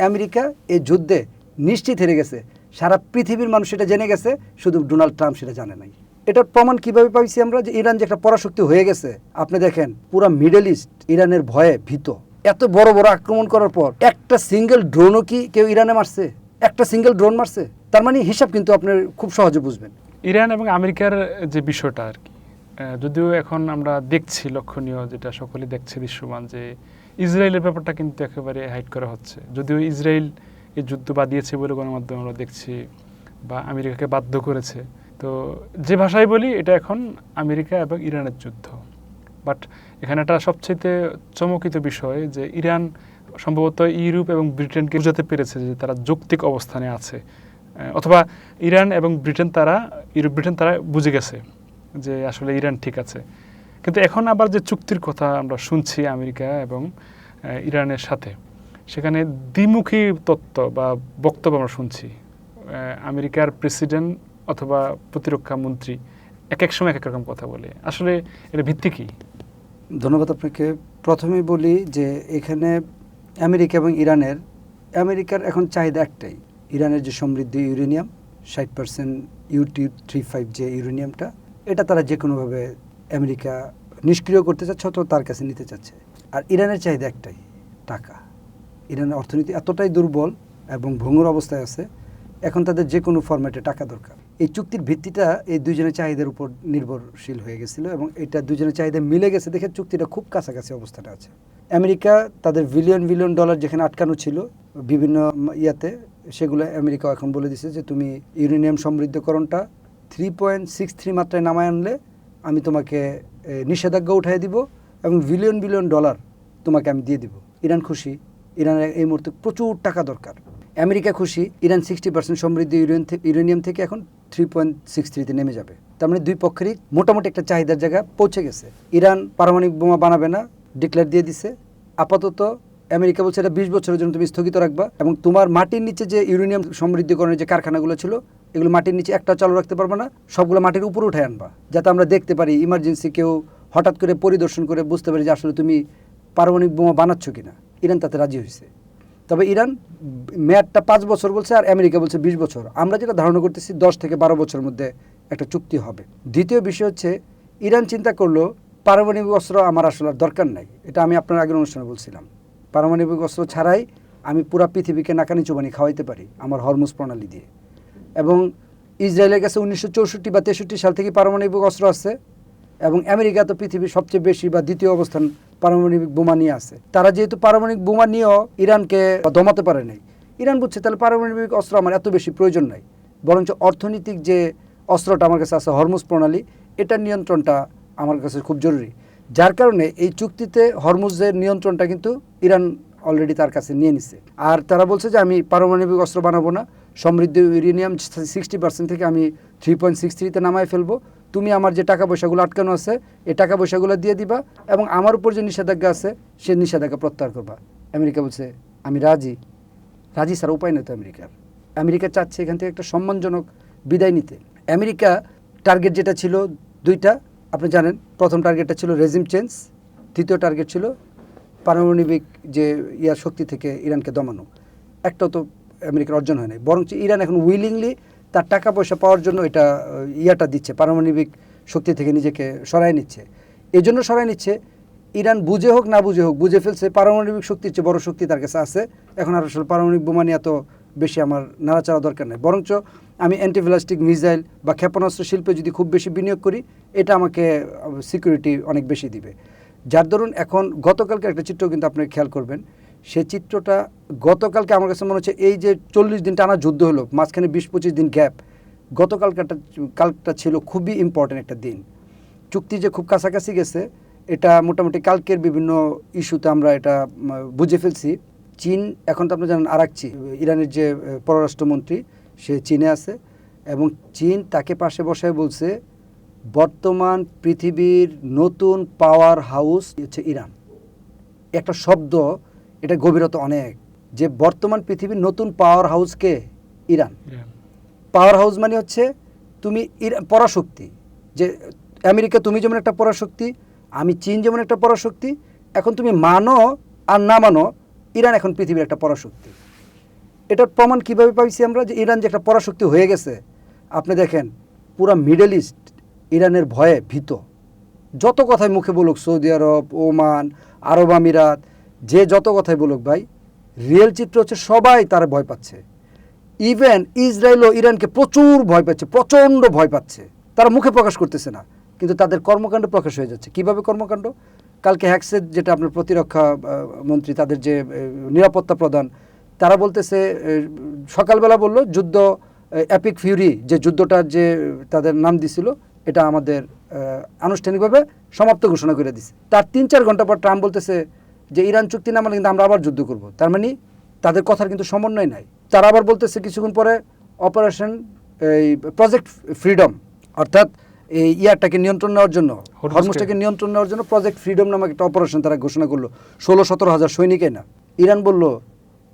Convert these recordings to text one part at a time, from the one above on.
America এই যুদ্ধে নিশ্চিত হেরে গেছে। সারা পৃথিবীর মানুষ সেটা জেনে গেছে, শুধু ডোনাল্ড ট্রাম্প সেটা জানে নাই। এটার প্রমাণ কিভাবে পাইছি আমরা, যে ইরান যে একটা পরাশক্তি হয়ে গেছে। আপনি দেখেন পুরো মিডল ইস্ট ইরানের ভয়ে ভীত। এত বড় বড় আক্রমণ করার পর একটা সিঙ্গেল ড্রোনও কি কেউ ইরানে মারছে? একটা সিঙ্গেল ড্রোন মারছে? তার মানে হিসাব কিন্তু আপনি খুব সহজে বুঝবেন। ইরান এবং আমেরিকার যে বিষয়টা আর কি, যদিও এখন আমরা দেখছি লক্ষণীয়, যেটা সকলেই দেখছে দৃশ্যমান, যে ইসরায়েলের ব্যাপারটা কিন্তু একেবারে হাইড করা হচ্ছে। যদিও ইসরায়েল এই যুদ্ধ বাদিয়েছে বলে গণমাধ্যমে আমরা দেখছি, বা আমেরিকাকে বাধ্য করেছে। তো যে ভাষায় বলি, এটা এখন আমেরিকা এবং ইরানের যুদ্ধ। বাট এখানে একটা সবচেয়ে চমকিত বিষয় যে ইরান সম্ভবত ইউরোপ এবং ব্রিটেনকে বোঝাতে পেরেছে যে তারা যৌক্তিক অবস্থানে আছে, অথবা ইরান এবং ইউরোপ ব্রিটেন তারা বুঝে গেছে যে আসলে ইরান ঠিক আছে। কিন্তু এখন আবার যে চুক্তির কথা আমরা শুনছি আমেরিকা এবং ইরানের সাথে, সেখানে দ্বিমুখী তত্ত্ব বা বক্তব্য আমরা শুনছি। আমেরিকার প্রেসিডেন্ট অথবা প্রতিরক্ষা মন্ত্রী এক এক সময় এক এক রকম কথা বলে। আসলে এর ভিত্তি কি? ধন্যবাদ আপনাকে। প্রথমেই বলি যে এখানে আমেরিকা এবং আমেরিকার এখন চাহিদা একটাই, ইরানের যে সমৃদ্ধ ইউরেনিয়াম 60% U-235 যে ইউরেনিয়ামটা, এটা তারা যে কোনোভাবে আমেরিকা নিষ্ক্রিয় করতে চাচ্ছে অথবা তার কাছে নিতে চাচ্ছে। আর ইরানের চাহিদা একটাই, টাকা। ইরানের অর্থনীতি এতটাই দুর্বল এবং ভঙ্গুর অবস্থায় আছে, এখন তাদের যে কোনো ফরম্যাটে টাকা দরকার। এই চুক্তির ভিত্তিটা এই দুজনের চাহিদার উপর নির্ভরশীল হয়ে গেছিলো এবং এটা দুজনের চাহিদা মিলে গেছে দেখে চুক্তিটা খুব কাছাকাছি অবস্থাটা আছে। আমেরিকা তাদের বিলিয়ন ডলার যেখানে আটকানো ছিল বিভিন্ন ইয়াতে, সেগুলো আমেরিকা এখন বলে দিছে যে তুমি ইউরেনিয়াম সমৃদ্ধকরণটা 3.63 মাত্রায় নামায় আনলে আমি তোমাকে নিষেধাজ্ঞা উঠাই দিব এবং বিলিয়ন ডলার তোমাকে আমি দিয়ে দিব। ইরান খুশি, ইরানের এই মুহূর্তে প্রচুর টাকা দরকার। আমেরিকা খুশি, ইরান 60% সমৃদ্ধ ইউরেনিয়াম থেকে এখন 3.63-তে নেমে যাবে। তার মানে দুই পক্ষেরই মোটামুটি একটা চাহিদার জায়গায় পৌঁছে গেছে। ইরান পারমাণবিক বোমা বানাবে না, ডিক্লেয়ার দিয়ে দিছে। আপাতত আমেরিকা বলছে এটা 20 বছরের জন্য তুমি স্থগিত রাখবা এবং তোমার মাটির নিচে যে ইউরেনিয়াম সমৃদ্ধকরণের যে কারখানাগুলো ছিল, এগুলো মাটির নিচে একটা চালু রাখতে পারবে না, সবগুলো মাটির উপরে উঠে আনবা, যাতে আমরা দেখতে পারি, ইমার্জেন্সি কেউ হঠাৎ করে পরিদর্শন করে বুঝতে পারি যে আসলে তুমি পারমাণবিক বোমা বানাচ্ছ কিনা। ইরান তাতে রাজি হয়েছে। তবে ইরান মেয়াদটা 5 বছর বলছে আর আমেরিকা বলছে 20 বছর। আমরা যেটা ধারণা করতেছি 10 থেকে 12 বছরের মধ্যে একটা চুক্তি হবে। দ্বিতীয় বিষয় হচ্ছে, ইরান চিন্তা করলো পারমাণবিক অস্ত্র আমার আসলে দরকার নাই। এটা আমি আপনার আগের অনুষ্ঠানে বলছিলাম, পারমাণবিক অস্ত্র ছাড়াই আমি পুরা পৃথিবীকে নাকানি চুবানি খাওয়াইতে পারি আমার হরমুজ প্রণালী দিয়ে। এবং ইসরায়েলের কাছে 1964 বা 63 সাল থেকে পারমাণবিক অস্ত্র আছে এবং আমেরিকা তো পৃথিবীর সবচেয়ে বেশি বা দ্বিতীয় অবস্থান পারমাণবিক বোমা নিয়ে আছে। তারা যেহেতু পারমাণবিক বোমা নিয়েও ইরানকে দমাতে পারে নাই, ইরান বুঝছে তাহলে পারমাণবিক অস্ত্র আমার এত বেশি প্রয়োজন নাই, বরঞ্চ অর্থনৈতিক যে অস্ত্রটা আমার কাছে আছে হরমুজ প্রণালী, এটার নিয়ন্ত্রণটা আমার কাছে খুব জরুরি। যার কারণে এই চুক্তিতে হরমুজের নিয়ন্ত্রণটা কিন্তু ইরান অলরেডি তার কাছে নিয়ে নিছে। আর তারা বলছে যে আমি পারমাণবিক অস্ত্র বানাবো না, সমৃদ্ধ ইউরেনিয়াম 60% থেকে আমি 3.63-তে নামায় ফেলবো, তুমি আমার যে টাকা পয়সাগুলো আটকানো আছে এই টাকা পয়সাগুলো দিয়ে দিবা এবং আমার উপর যে নিষেধাজ্ঞা আছে সে নিষেধাজ্ঞা প্রত্যাহার করবা। আমেরিকা বলছে আমি রাজি ছাড়া উপায় নেই তো আমেরিকা চাচ্ছে এখান থেকে একটা সম্মানজনক বিদায় নিতে। আমেরিকা টার্গেট যেটা ছিল দুইটা, আপনি জানেন, প্রথম টার্গেটটা ছিল রেজিম চেঞ্জ, দ্বিতীয় টার্গেট ছিল পারমাণবিক যে শক্তি থেকে ইরানকে দমানো। একটাও তো আমেরিকার অর্জন হয় নাই, বরঞ্চ ইরান এখন উইলিংলি তার টাকা পয়সা পাওয়ার জন্য এটা দিচ্ছে, পারমাণবিক শক্তি থেকে নিজেকে সরায় নিচ্ছে। এই জন্য সরায় নিচ্ছে, ইরান বুঝে হোক না বুঝে হোক বুঝে ফেলছে পারমাণবিক শক্তির চেয়ে বড় শক্তি তার কাছে আছে। এখন আর আসলে পারমাণবিক বোমা নিয়ে এত বেশি আমার নাড়াচাড়া দরকার নেই, বরঞ্চ আমি অ্যান্টিব্যালিস্টিক মিসাইল বা ক্ষেপণাস্ত্র শিল্পে যদি খুব বেশি বিনিয়োগ করি, এটা আমাকে সিকিউরিটি অনেক বেশি দিবে। যার দরুন এখন গতকালকে একটা চিত্র কিন্তু আপনি খেয়াল করবেন, সেই চিত্রটা গতকালকে আমার কাছে মনে হচ্ছে এই যে 40 দিন টানা যুদ্ধ হলো, মাঝখানে 20-25 দিন গ্যাপ, কালটা ছিল খুবই ইম্পর্টেন্ট একটা দিন। চুক্তি যে খুব কাছাকাছি গেছে এটা মোটামুটি কালকের বিভিন্ন ইস্যুতে আমরা এটা বুঝে ফেলছি। চীন, এখন তো আপনি জানেন আরাকচি ইরানের যে পররাষ্ট্রমন্ত্রী, সে চীনে আছে এবং চীন তাকে পাশে বসায় বলছে বর্তমান পৃথিবীর নতুন পাওয়ার হাউস হচ্ছে ইরান। একটা শব্দ, এটা গভীরতা অনেক, যে বর্তমান পৃথিবীর নতুন পাওয়ার হাউসকে ইরান। পাওয়ার হাউস মানে হচ্ছে তুমি পরাশক্তি, যে আমেরিকা তুমি যেমন একটা পরাশক্তি, আমি চীন যেমন একটা পরাশক্তি, এখন তুমি মানো আর না মানো ইরান এখন পৃথিবীর একটা পরাশক্তি। এটার প্রমাণ কিভাবে পাইছি আমরা, যে ইরান যে একটা পরাশক্তি হয়ে গেছে। আপনি দেখেন পুরা মিডল ইস্ট ইরানের ভয়ে ভীত। যত কথাই মুখে বলুক, সৌদি আরব, ওমান, আরব আমিরাত, যে যত কথাই বলুক ভাই, রিয়েল চিত্র হচ্ছে সবাই তারা ভয় পাচ্ছে। ইভেন ইসরায়েলও ইরানকে প্রচুর ভয় পাচ্ছে, প্রচণ্ড ভয় পাচ্ছে। তারা মুখে প্রকাশ করতেছে না, কিন্তু তাদের কর্মকাণ্ড প্রকাশ হয়ে যাচ্ছে। কিভাবে কর্মকাণ্ড? কালকে হ্যাকসেট, যেটা আপনার প্রতিরক্ষা মন্ত্রী, তাদের যে নিরাপত্তা প্রধান, তারা বলতেছে, সকালবেলা বলল যুদ্ধ এপিক ফিউরি, যে যুদ্ধটার যে তাদের নাম দিছিল, এটা আমাদের আনুষ্ঠানিকভাবে সমাপ্ত ঘোষণা করে দিছে। তার ৩-৪ ঘন্টা পর ট্রাম্প বলতেছে যে ইরান চুক্তি না মানে কিন্তু আমরা আবার যুদ্ধ করব। তার মানে তাদের কথার কিন্তু সমন্বয় নাই। তারা আবার বলতেছে কিছুক্ষণ পরে অপারেশন এই প্রজেক্ট ফ্রিডম, অর্থাৎ এই ইয়ারটাকে নিয়ন্ত্রণ নেওয়ার জন্য, হরমুজটাকে নিয়ন্ত্রণ নেওয়ার জন্য প্রজেক্ট ফ্রিডম নামক একটা অপারেশন তারা ঘোষণা করলো। ১৬-১৭ হাজার সৈনিকে না। ইরান বলল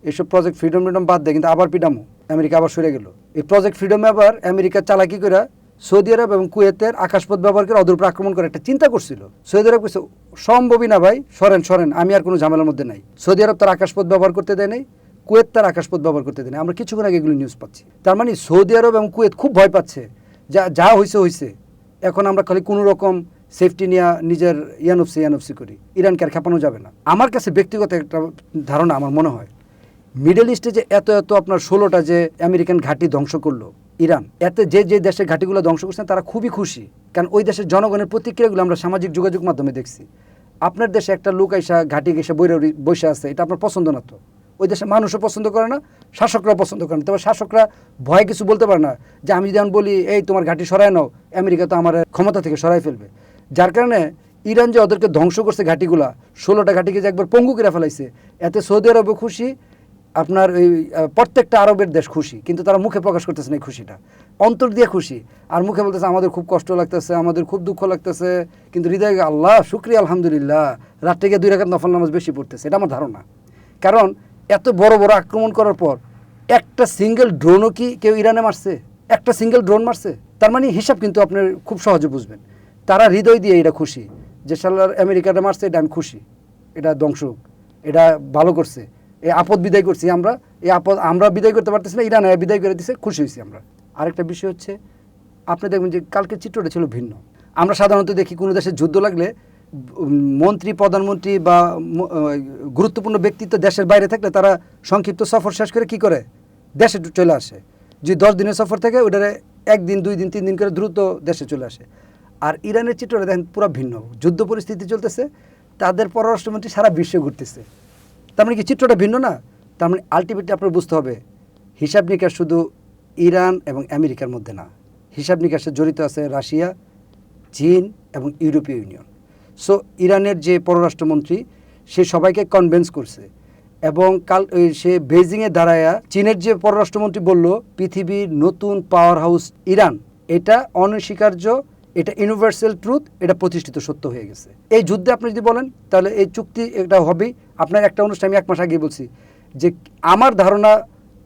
এইসব প্রজেক্ট ফ্রিডম বাদ দেয়, কিন্তু আবার পিডামো। আমেরিকা আবার সরে গেল। এই প্রজেক্ট ফ্রিডমে আবার আমেরিকা চালাকি করে সৌদি আরব এবং কুয়েতের আকাশপথ ব্যবহার করে ওদের উপর আক্রমণ করে একটা চিন্তা করছিল। সৌদি আরব কিছু সম্ভবই না ভাই, সরেন, আমি আর কোনো ঝামেলার মধ্যে নাই। সৌদি আরব তার আকাশপথ ব্যবহার করতে দেয় নাই, কুয়েত তার আকাশপথ ব্যবহার করতে দেয় নাই। আমরা কিছুক্ষণ আগে এগুলো নিউজ পাচ্ছি। তার মানে সৌদি আরব এবং কুয়েত খুব ভয় পাচ্ছে, যা হয়েছে। এখন আমরা খালি কোনো রকম সেফটি নিয়ে নিজের ইয়ানফসি করি। ইরানকে আর খেপানো যাবে না। আমার কাছে ব্যক্তিগত একটা ধারণা, আমার মনে হয় মিডল ইস্টে যে এত আপনার 16টা যে আমেরিকান ঘাঁটি ধ্বংস করলো ইরান, এতে যে দেশের ঘাঁটিগুলো ধ্বংস করছেন তারা খুবই খুশি। কারণ ওই দেশের জনগণের প্রতিক্রিয়াগুলো আমরা সামাজিক যোগাযোগ মাধ্যমে দেখছি। আপনার দেশে একটা লোক আইসা ঘাঁটি এসে বসে আছে, এটা আপনার পছন্দ না। তো ওই দেশের মানুষও পছন্দ করে না, শাসকরাও পছন্দ করে না। তবে শাসকরা ভয় কিছু বলতে পারে না, যে আমি যেমন বলি এই তোমার ঘাঁটি সরায় নাও, আমেরিকা তো আমার ক্ষমতা থেকে সরাই ফেলবে। যার কারণে ইরান যে ওদেরকে ধ্বংস করছে ঘাঁটিগুলা, 16টা ঘাঁটিকে যে একবার পঙ্গু করে ফেলাইছে, এতে সৌদি আরবও খুশি, আপনার ওই প্রত্যেকটা আরবের দেশ খুশি। কিন্তু তারা মুখে প্রকাশ করতেছে না এই খুশিটা, অন্তর দিয়ে খুশি। আর মুখে বলতেছে আমাদের খুব কষ্ট লাগতেছে, আমাদের খুব দুঃখ লাগতেছে, কিন্তু হৃদয়ে আল্লাহ শুকরিয়া আলহামদুলিল্লাহ, রাত্রে গিয়ে 2 রাকাত নফল নামাজ বেশি পড়তেছে। এটা আমার ধারণা। কারণ এত বড় আক্রমণ করার পর একটা সিঙ্গেল ড্রোনও কি কেউ ইরানে মারছে? একটা সিঙ্গেল ড্রোন মারছে? তার মানে হিসাব কিন্তু আপনার খুব সহজে বুঝবেন। তারা হৃদয় দিয়ে এটা খুশি যে সাল্লার আমেরিকাটা মারছে, এটা আমি খুশি, এটা ধ্বংসক, এটা ভালো করছে, এই আপদ বিদায় করছি আমরা, এই আপদ আমরা বিদায় করতে পারতেছি না, ইরান বিদায় করে দিচ্ছে, খুশি হয়েছি আমরা। আরেকটা বিষয় হচ্ছে, আপনি দেখবেন যে কালকে চিত্রটা ছিল ভিন্ন। আমরা সাধারণত দেখি কোনো দেশে যুদ্ধ লাগলে মন্ত্রী, প্রধানমন্ত্রী বা গুরুত্বপূর্ণ ব্যক্তিত্ব দেশের বাইরে থাকলে তারা সংক্ষিপ্ত সফর শেষ করে কি করে, দেশে চলে আসে। যদি 10 দিনের সফর থাকে ওটারে 1 দিন, 2 দিন, 3 দিন করে দ্রুত দেশে চলে আসে। আর ইরানের চিত্রটা দেখেন পুরো ভিন্ন। যুদ্ধ পরিস্থিতি চলতেছে, তাদের পররাষ্ট্রমন্ত্রী সারা বিশ্বে ঘুরতেছে। তার মানে কি চিত্রটা ভিন্ন না? তার মানে আলটিমেটলি আপনার বুঝতে হবে হিসাব নিকাশ শুধু ইরান এবং আমেরিকার মধ্যে না, হিসাব নিকাশে জড়িত আছে রাশিয়া, চীন এবং ইউরোপীয় ইউনিয়ন। সো ইরানের যে পররাষ্ট্রমন্ত্রী, সে সবাইকে কনভিন্স করছে, এবং সে বেজিংয়ে দাঁড়ায়া চীনের যে পররাষ্ট্রমন্ত্রী বলল পৃথিবীর নতুন পাওয়ার হাউস ইরান, এটা অনস্বীকার্য, এটা ইউনিভার্সাল ট্রুথ, এটা প্রতিষ্ঠিত সত্য হয়ে গেছে। এই যুদ্ধে আপনি যদি বলেন তাহলে এই চুক্তি এটা হবেই। আপনার একটা অনুষ্ঠান আমি 1 মাস আগে বলছি যে আমার ধারণা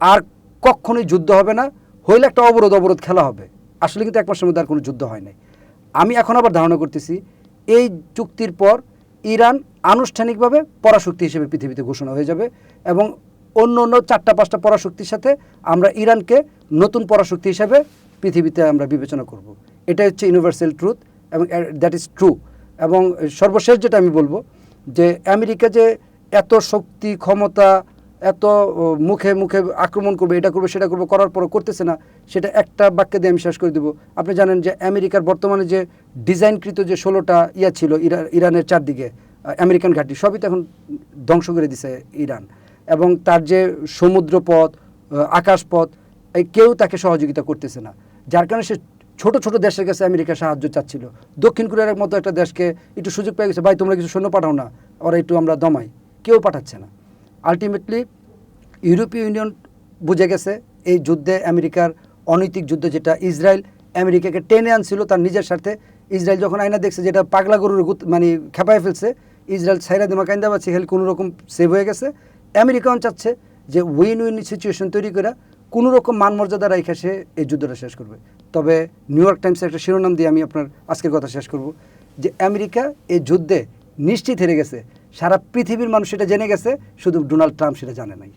আর কখনোই যুদ্ধ হবে না, হইলে একটা অবরোধ খেলা হবে। আসলে কিন্তু 1 মাসের মধ্যে আর কোনো যুদ্ধ হয় নাই। আমি এখন আবার ধারণা করতেছি এই চুক্তির পর ইরান আনুষ্ঠানিকভাবে পরাশক্তি হিসেবে পৃথিবীতে ঘোষণা হয়ে যাবে, এবং অন্য 4টা-5টা পরাশক্তির সাথে আমরা ইরানকে নতুন পরাশক্তি হিসেবে পৃথিবীতে আমরা বিবেচনা করব। এটা হচ্ছে ইউনিভার্সাল ট্রুথ, এবং দ্যাট ইজ ট্রু। এবং সর্বশেষ যেটা আমি বলবো যে আমেরিকা যে এত শক্তি, ক্ষমতা, এত মুখে আক্রমণ করবে, এটা করবে, সেটা করবে, করার পরও করতেছে না, সেটা একটা বাক্যে দিয়ে আমি শেষ করে দেবো। আপনি জানেন যে আমেরিকার বর্তমানে যে ডিজাইনকৃত যে 16টা ছিল ইরানের চারদিকে আমেরিকান ঘাঁটি, সবই তো এখন ধ্বংস করে দিছে ইরান। এবং তার যে সমুদ্রপথ, আকাশপথ, কেউ তাকে সহযোগিতা করতেছে না। যার কারণে সে ছোট দেশের কাছে আমেরিকা সাহায্য চাচ্ছিল। দক্ষিণ কোরিয়ার মতো একটা দেশকে একটু সুযোগ পেয়ে গেছে, ভাই তোমরা কিছু সৈন্য পাঠাও না, ওরা একটু আমরা দমাই, কেউ পাঠাচ্ছে না। আলটিমেটলি ইউরোপীয় ইউনিয়ন বুঝে গেছে এই যুদ্ধে আমেরিকার অনৈতিক যুদ্ধ, যেটা ইসরায়েল আমেরিকাকে টেনে আনছিল তার নিজের স্বার্থে। ইসরায়েল যখন আয়না দেখছে যেটা পাগলা গরুর মানে খেপায় ফেলছে, ইসরায়েল সাইরা দিমা কাইন্দা পাচ্ছে, হেল কোনো রকম সেভ হয়ে গেছে। আমেরিকাও চাচ্ছে যে উইন সিচুয়েশন তৈরি করে কোনো রকম মান মর্যাদা রেখে সে এই যুদ্ধটা শেষ করবে। তবে নিউ ইয়র্ক টাইমসের একটা শিরোনাম দিয়ে আমি আপনার আজকের কথা শেষ করব যে আমেরিকা এই যুদ্ধে নিশ্চিত হেরে গেছে, সারা পৃথিবীর মানুষ সেটা জেনে গেছে, শুধু ডোনাল্ড ট্রাম্প সেটা জানে নাই।